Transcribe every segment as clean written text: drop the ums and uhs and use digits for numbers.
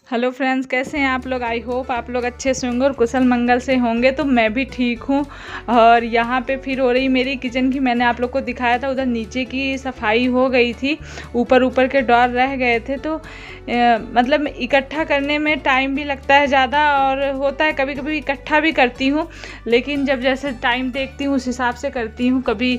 Hello friends, कैसे हैं आप लोग। आई होप आप लोग अच्छे से होंगे और कुशल मंगल से होंगे। तो मैं भी ठीक हूँ। और यहाँ पे फिर हो रही मेरी किचन की, मैंने आप लोग को दिखाया था उधर नीचे की सफाई हो गई थी, ऊपर के डोर रह गए थे। तो मतलब इकट्ठा करने में टाइम भी लगता है ज़्यादा, और होता है कभी कभी इकट्ठा भी करती हूँ, लेकिन जब जैसे टाइम देखती हूँ उस हिसाब से करती हूँ। कभी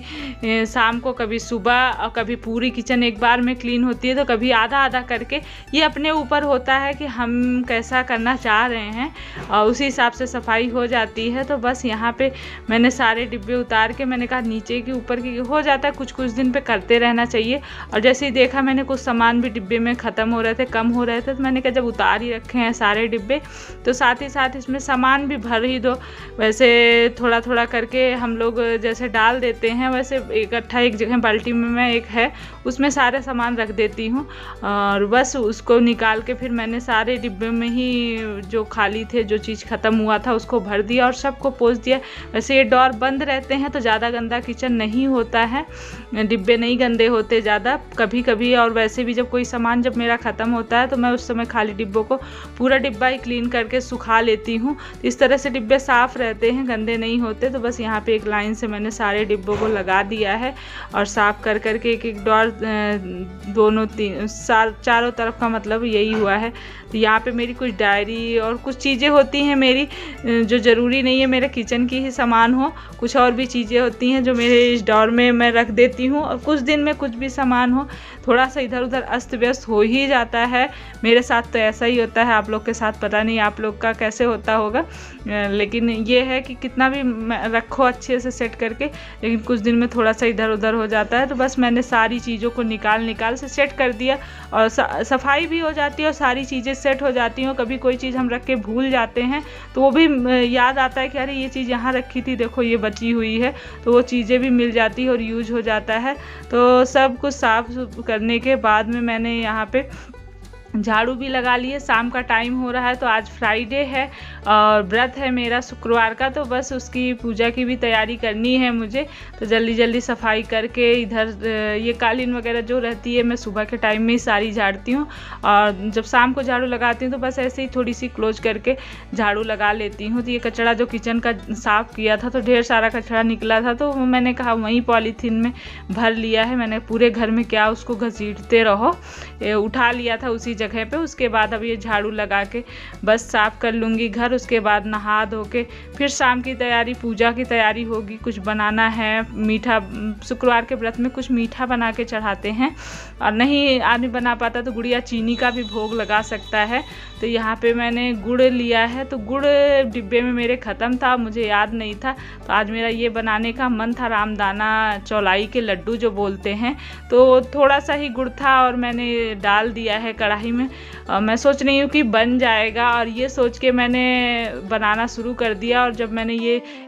शाम को, कभी सुबह, और कभी पूरी किचन एक बार में क्लीन होती है, तो कभी आधा आधा करके। ये अपने ऊपर होता है कि हम कैसा करना चाह रहे हैं, और उसी हिसाब से सफाई हो जाती है। तो बस यहाँ पे मैंने सारे डिब्बे उतार के, मैंने कहा नीचे की ऊपर की हो जाता है, कुछ कुछ दिन पे करते रहना चाहिए। और जैसे ही देखा मैंने कुछ सामान भी डिब्बे में ख़त्म हो रहे थे, कम हो रहे थे, तो मैंने कहा जब उतार ही रखे हैं सारे डिब्बे, तो साथ ही साथ इसमें सामान भी भर ही दो। वैसे थोड़ा थोड़ा करके हम लोग जैसे डाल देते हैं, वैसे इकट्ठा एक जगह बाल्टी में मैं एक है उसमें सारे सामान रख देती हूँ। और बस उसको निकाल के फिर मैंने सारे डिब्बे में ही जो खाली थे, जो चीज़ ख़त्म हुआ था, उसको भर दिया और सबको पोंछ दिया। वैसे ये डोर बंद रहते हैं तो ज़्यादा गंदा किचन नहीं होता है, डिब्बे नहीं गंदे होते ज़्यादा कभी कभी। और वैसे भी जब कोई सामान जब मेरा ख़त्म होता है तो मैं उस समय खाली डिब्बों को पूरा डिब्बा ही क्लीन करके सुखा लेती हूँ। इस तरह से डिब्बे साफ़ रहते हैं, गंदे नहीं होते। तो बस यहाँ पे एक लाइन से मैंने सारे डिब्बों को लगा दिया है और साफ़ कर करके एक एक डोर दोनों चारों तरफ का मतलब यही हुआ है। तो यहाँ पे मेरी कुछ डायरी और कुछ चीज़ें होती हैं मेरी, जो ज़रूरी नहीं है मेरे किचन की ही सामान हो, कुछ और भी चीज़ें होती हैं जो मेरे इस डोर में मैं रख देती हूँ। और कुछ दिन में कुछ भी सामान हो, थोड़ा सा इधर उधर अस्त व्यस्त हो ही जाता है। मेरे साथ तो ऐसा ही होता है, आप लोग के साथ पता नहीं आप लोग का कैसे होता होगा, लेकिन ये है कि कितना भी रखो अच्छे से सेट करके, लेकिन कुछ दिन में थोड़ा सा इधर उधर हो जाता है। तो बस मैंने सारी चीज़ों को निकाल से सेट कर दिया, और सफाई भी हो जाती है और सारी चीज़ें सेट हो जाती हैं। कभी कोई चीज़ हम रख के भूल जाते हैं तो वो भी याद आता है कि अरे ये चीज़ यहाँ रखी थी, देखो ये बची हुई है, तो वो चीज़ें भी मिल जाती है और यूज हो जाता है। तो सब कुछ साफ करने के बाद में मैंने यहाँ पे झाड़ू भी लगा लिए। शाम का टाइम हो रहा है, तो आज फ्राइडे है और व्रत है मेरा शुक्रवार का, तो बस उसकी पूजा की भी तैयारी करनी है मुझे। तो जल्दी जल्दी सफाई करके इधर ये कालीन वगैरह जो रहती है मैं सुबह के टाइम में ही सारी झाड़ती हूँ, और जब शाम को झाड़ू लगाती हूँ तो बस ऐसे ही थोड़ी सी क्लोज करके झाड़ू लगा लेती हूँ। तो ये कचरा जो किचन का साफ़ किया था तो ढेर सारा कचरा निकला था, तो मैंने कहा वहीं पॉलीथीन में भर लिया है मैंने। पूरे घर में क्या उसको घसीटते रहो, उठा लिया था उसी जगह पे। उसके बाद अब ये झाड़ू लगा के बस साफ़ कर लूँगी घर। उसके बाद नहा धो के फिर शाम की तैयारी, पूजा की तैयारी होगी। कुछ बनाना है मीठा, शुक्रवार के व्रत में कुछ मीठा बना के चढ़ाते हैं, और नहीं आदमी बना पाता तो गुड़िया चीनी का भी भोग लगा सकता है। तो यहाँ पे मैंने गुड़ लिया है, तो गुड़ डिब्बे में मेरे ख़त्म था, मुझे याद नहीं था, तो आज मेरा ये बनाने का मन था। रामदाना चौलाई के लड्डू जो बोलते हैं, तो थोड़ा सा ही गुड़ था और मैंने डाल दिया है कढ़ाई में। मैं सोच रही हूँ कि बन जाएगा, और ये सोच के मैंने बनाना शुरू कर दिया। और जब मैंने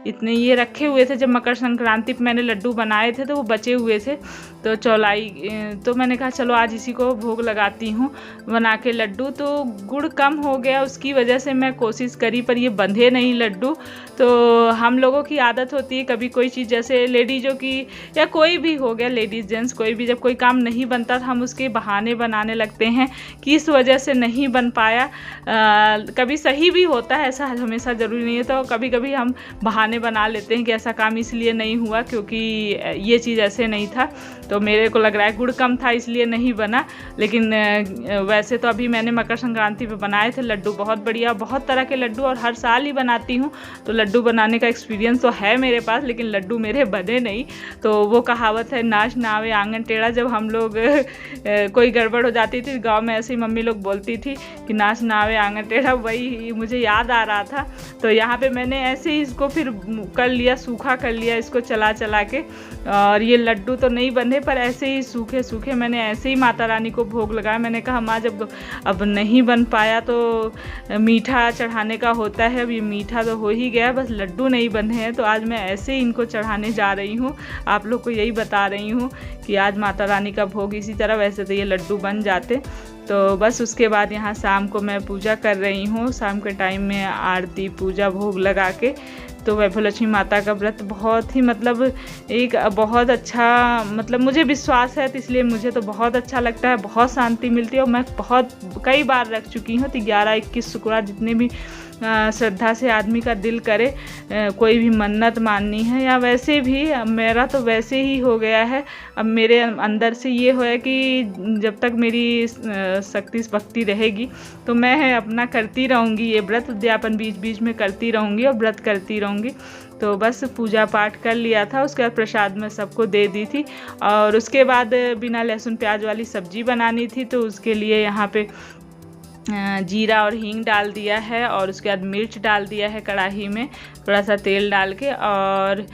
इतने ये रखे हुए थे, जब मकर संक्रांति पे मैंने लड्डू बनाए थे तो वो बचे हुए थे, तो चौलाई, तो मैंने कहा चलो आज इसी को भोग लगाती हूँ बना के लड्डू। तो गुड़ कम हो गया, उसकी वजह से मैं कोशिश करी पर ये बंधे नहीं लड्डू। तो हम लोगों की आदत होती है कभी कोई चीज़, जैसे लेडीज़ों की या कोई भी हो गया, लेडीज़ जेंट्स कोई भी, जब कोई काम नहीं बनता तो हम उसके बहाने बनाने लगते हैं कि इस वजह से नहीं बन पाया। कभी सही भी होता है, ऐसा हमेशा ज़रूरी नहीं है। तो कभी कभी हम बहाने बना लेते हैं कि ऐसा काम इसलिए नहीं हुआ क्योंकि ये चीज़ ऐसे नहीं था, तो मेरे को लग रहा है गुड़ कम था इसलिए नहीं बना। लेकिन वैसे तो अभी मैंने मकर संक्रांति पे बनाए थे लड्डू, बहुत बढ़िया, बहुत तरह के लड्डू, और हर साल ही बनाती हूँ, तो लड्डू बनाने का एक्सपीरियंस तो है मेरे पास, लेकिन लड्डू मेरे बने नहीं। तो वो कहावत है, नाच ना आवे आंगन टेढ़ा। जब हम लोग कोई गड़बड़ हो जाती थी गांव में, ऐसे ही मम्मी लोग बोलती थी कि नाच ना आवे आंगन टेढ़ा, वही मुझे याद आ रहा था। तो यहाँ पे मैंने ऐसे ही इसको फिर कर लिया, सूखा कर लिया इसको चला के, और ये लड्डू तो नहीं बने पर ऐसे ही सूखे सूखे मैंने ऐसे ही माता रानी को भोग लगाया। मैंने कहा माँ जब अब नहीं बन पाया तो मीठा चढ़ाने का होता है, अब ये मीठा तो हो ही गया, बस लड्डू नहीं बने हैं, तो आज मैं ऐसे ही इनको चढ़ाने जा रही हूँ। आप लोग को यही बता रही हूँ कि आज माता रानी का भोग इसी तरह, वैसे तो ये लड्डू बन जाते। तो बस उसके बाद यहाँ शाम को मैं पूजा कर रही हूँ, शाम के टाइम में आरती पूजा भोग लगा के तो वैभवलक्ष्मी माता का व्रत बहुत ही मतलब एक बहुत अच्छा मतलब मुझे विश्वास है, तो इसलिए मुझे तो बहुत अच्छा लगता है, बहुत शांति मिलती है। और मैं बहुत कई बार रख चुकी हूँ। तो 11-21 शुक्रवार जितने भी श्रद्धा से आदमी का दिल करे, कोई भी मन्नत माननी है या वैसे भी, मेरा तो वैसे ही हो गया है। अब मेरे अंदर से ये है कि जब तक मेरी शक्ति भक्ति रहेगी तो मैं अपना करती रहूँगी, ये व्रत उद्यापन बीच बीच में करती रहूँगी और व्रत करती रहूँगी। तो बस पूजा पाठ कर लिया था, उसके बाद प्रसाद में सबको दे दी थी। और उसके बाद बिना लहसुन प्याज वाली सब्जी बनानी थी, तो उसके लिए यहाँ पे जीरा और हींग डाल दिया है और उसके बाद मिर्च डाल दिया है कढ़ाई में, थोड़ा सा तेल डाल के। और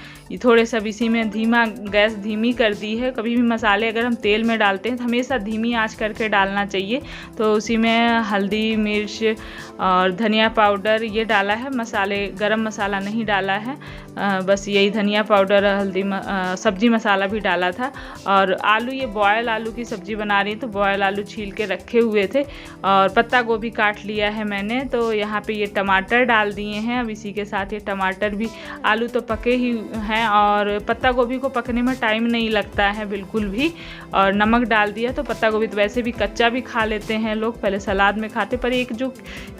थोड़े सब इसी में गैस धीमी कर दी है। कभी भी मसाले अगर हम तेल में डालते हैं तो हमेशा धीमी आंच करके डालना चाहिए। तो उसी में हल्दी, मिर्च और धनिया पाउडर ये डाला है, मसाले गरम मसाला नहीं डाला है, बस यही धनिया पाउडर, हल्दी, सब्जी मसाला भी डाला था। और आलू, ये बॉयल आलू की सब्ज़ी बना रही, तो बॉयल आलू छील के रखे हुए थे और पत्ता गोभी काट लिया है मैंने। तो यहाँ पे ये टमाटर डाल दिए हैं। अब इसी के साथ ये टमाटर भी, आलू तो पके ही हैं और पत्ता गोभी को पकने में टाइम नहीं लगता है बिल्कुल भी। और नमक डाल दिया। तो पत्ता गोभी तो वैसे भी कच्चा भी खा लेते हैं लोग, पहले सलाद में खाते, पर एक जो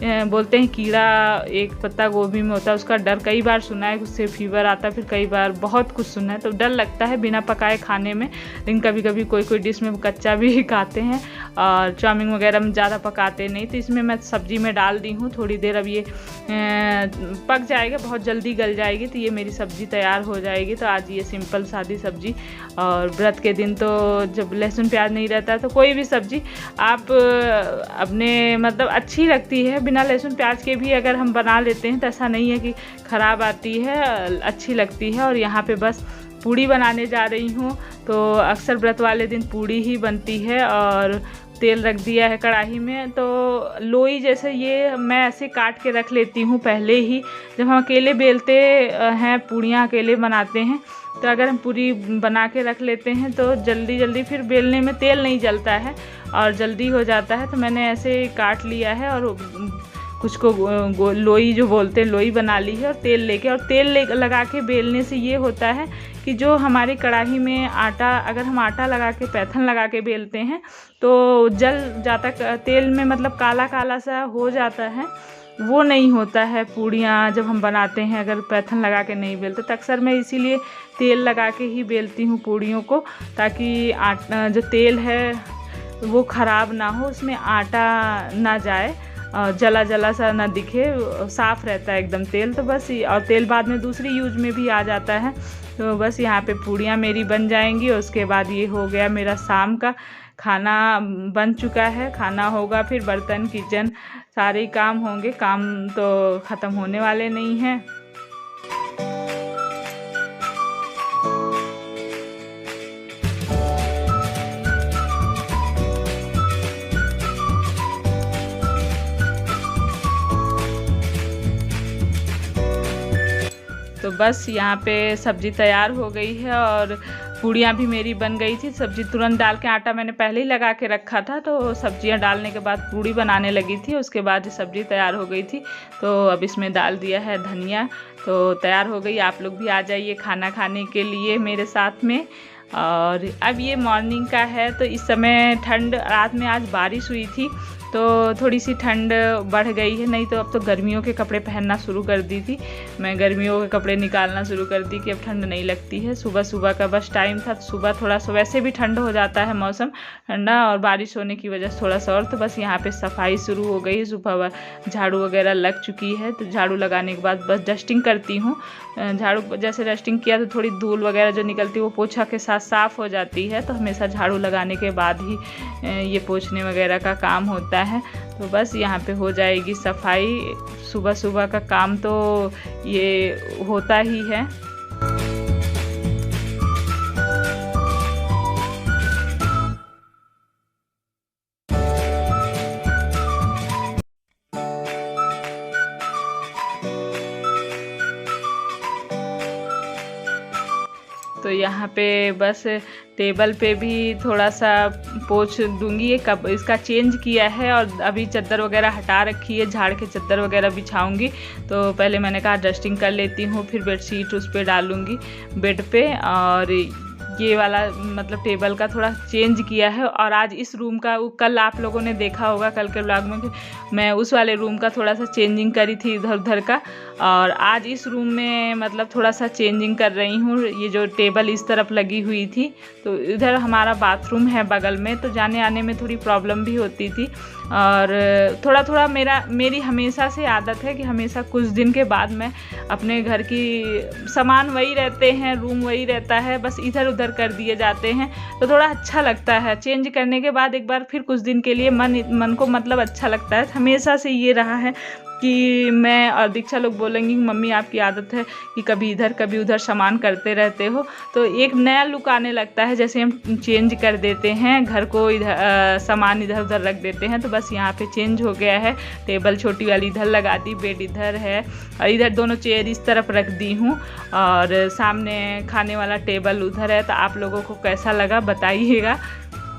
बोलते हैं कीड़ा एक पत्ता गोभी में होता है, उसका डर कई बार सुना है, उससे फीवर आता है, फिर कई बार बहुत कुछ सुना है, तो डर लगता है बिना पकाए खाने में। लेकिन कभी कभी कोई डिश में कच्चा भी खाते हैं और चाउमीन वगैरह में ज़्यादा पकाते नहीं। तो इसमें मैं सब्जी में डाल दी हूँ, थोड़ी देर अब ये पक जाएगा, बहुत जल्दी गल जाएगी, तो ये मेरी सब्ज़ी तैयार हो जाएगी। तो आज ये सिंपल सादी सब्ज़ी, और व्रत के दिन तो जब लहसुन प्याज नहीं रहता तो कोई भी सब्ज़ी आप अपने मतलब अच्छी लगती है। बिना लहसुन प्याज के भी अगर हम बना लेते हैं तो ऐसा नहीं है कि ख़राब आती है, अच्छी लगती है। और यहाँ पे बस पूड़ी बनाने जा रही हूँ। तो अक्सर व्रत वाले दिन पूड़ी ही बनती है और तेल रख दिया है कढ़ाई में। तो लोई जैसे ये मैं ऐसे काट के रख लेती हूँ पहले ही। जब हम अकेले बेलते हैं, पूड़ियाँ अकेले बनाते हैं, तो अगर हम पूरी बना के रख लेते हैं तो जल्दी जल्दी फिर बेलने में तेल नहीं जलता है और जल्दी हो जाता है। तो मैंने ऐसे काट लिया है और कुछ को लोई जो बोलते हैं लोई बना ली है। और तेल लेके और तेल लगा के बेलने से ये होता है कि जो हमारी कढ़ाई में आटा, अगर हम आटा लगा के पैथन लगा के बेलते हैं तो जल जाता, तेल में मतलब काला काला सा हो जाता है, वो नहीं होता है पूड़ियाँ जब हम बनाते हैं अगर पैथन लगा के नहीं बेलते। तो अक्सर मैं इसीलिए तेल लगा के ही बेलती हूँ पूड़ियों को, ताकि आटा जो तेल है वो ख़राब ना हो, उसमें आटा ना जाए, जला जला सा ना दिखे, साफ़ रहता है एकदम तेल। तो बस, और तेल बाद में दूसरी यूज में भी आ जाता है। तो बस यहाँ पे पूड़ियाँ मेरी बन जाएंगी और उसके बाद ये हो गया मेरा शाम का खाना बन चुका है। खाना होगा, फिर बर्तन, किचन, सारे काम होंगे, काम तो ख़त्म होने वाले नहीं हैं। तो बस यहाँ पे सब्ज़ी तैयार हो गई है और पूड़ियाँ भी मेरी बन गई थी। सब्ज़ी तुरंत डाल के, आटा मैंने पहले ही लगा के रखा था, तो सब्जियाँ डालने के बाद पूड़ी बनाने लगी थी। उसके बाद सब्ज़ी तैयार हो गई थी, तो अब इसमें डाल दिया है धनिया, तो तैयार हो गई। आप लोग भी आ जाइए खाना खाने के लिए मेरे साथ में। और अब ये मॉर्निंग का है, तो इस समय ठंड, रात में आज बारिश हुई थी तो थोड़ी सी ठंड बढ़ गई है, नहीं तो अब तो गर्मियों के कपड़े पहनना शुरू कर दी थी मैं, गर्मियों के कपड़े निकालना शुरू कर दी कि अब ठंड नहीं लगती है। सुबह सुबह का बस टाइम था, सुबह थोड़ा सा वैसे भी ठंड हो जाता है, मौसम ठंडा, और बारिश होने की वजह से थोड़ा सा और। तो बस यहाँ पे सफाई शुरू हो गई, सुबह झाड़ू वगैरह लग चुकी है। तो झाड़ू लगाने के बाद बस डस्टिंग करती हूँ। झाड़ू जैसे डस्टिंग किया तो थोड़ी धूल वगैरह जो निकलती है वो पोछा के साथ साफ़ हो जाती है। तो हमेशा झाड़ू लगाने के बाद ही ये पोछने वगैरह का काम होता है। तो बस यहाँ पे हो जाएगी सफाई। सुबह सुबह का काम तो ये होता ही है। तो यहाँ पे बस टेबल पे भी थोड़ा सा पोंछ दूंगी। ये कब इसका चेंज किया है और अभी चादर वगैरह हटा रखी है, झाड़ के चादर वगैरह बिछाऊंगी। तो पहले मैंने कहा डस्टिंग कर लेती हूँ, फिर बेडशीट उस पर डालूंगी बेड पे। और ये वाला मतलब टेबल का थोड़ा चेंज किया है। और आज इस रूम का, कल आप लोगों ने देखा होगा कल के व्लॉग में कि मैं उस वाले रूम का थोड़ा सा चेंजिंग करी थी इधर उधर का, और आज इस रूम में मतलब थोड़ा सा चेंजिंग कर रही हूँ। ये जो टेबल इस तरफ लगी हुई थी, तो इधर हमारा बाथरूम है बगल में, तो जाने आने में थोड़ी प्रॉब्लम भी होती थी। और थोड़ा थोड़ा मेरी हमेशा से आदत है कि हमेशा कुछ दिन के बाद मैं अपने घर की सामान वही रहते हैं, रूम वही रहता है, बस इधर उधर कर दिए जाते हैं, तो थोड़ा अच्छा लगता है। चेंज करने के बाद एक बार फिर कुछ दिन के लिए मन को मतलब अच्छा लगता है। हमेशा से ये रहा है कि मैं और दीक्षा लोग बोलेंगी मम्मी आपकी आदत है कि कभी इधर कभी उधर सामान करते रहते हो, तो एक नया लुक आने लगता है जैसे हम चेंज कर देते हैं घर को, इधर सामान इधर उधर रख देते हैं। तो बस यहाँ पे चेंज हो गया है। टेबल छोटी वाली इधर लगा दी, बेड इधर है, और इधर दोनों चेयर इस तरफ रख दी हूँ, और सामने खाने वाला टेबल उधर है। तो आप लोगों को कैसा लगा बताइएगा।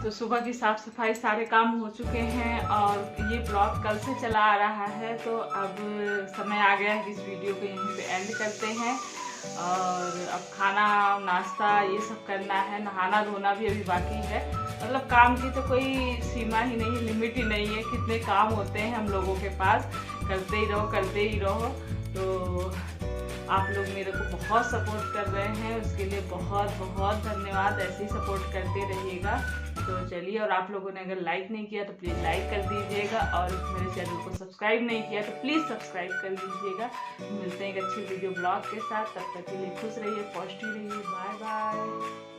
तो सुबह की साफ़ सफाई सारे काम हो चुके हैं, और ये ब्लॉग कल से चला आ रहा है, तो अब समय आ गया है कि इस वीडियो को यहीं पे एंड करते हैं। और अब खाना नाश्ता ये सब करना है, नहाना धोना भी अभी बाकी है। मतलब काम की तो कोई सीमा ही नहीं, लिमिट ही नहीं है, कितने काम होते हैं हम लोगों के पास, करते ही रहो। तो आप लोग मेरे को बहुत सपोर्ट कर रहे हैं, उसके लिए बहुत बहुत धन्यवाद। ऐसे ही सपोर्ट करते रहिएगा। तो चलिए, और आप लोगों ने अगर लाइक नहीं किया तो प्लीज़ लाइक कर दीजिएगा, और मेरे चैनल को सब्सक्राइब नहीं किया तो प्लीज़ सब्सक्राइब कर दीजिएगा। मिलते हैं एक अच्छी वीडियो ब्लॉग के साथ, तब तक के लिए खुश रहिए, पॉजिटिव रहिए, बाय बाय।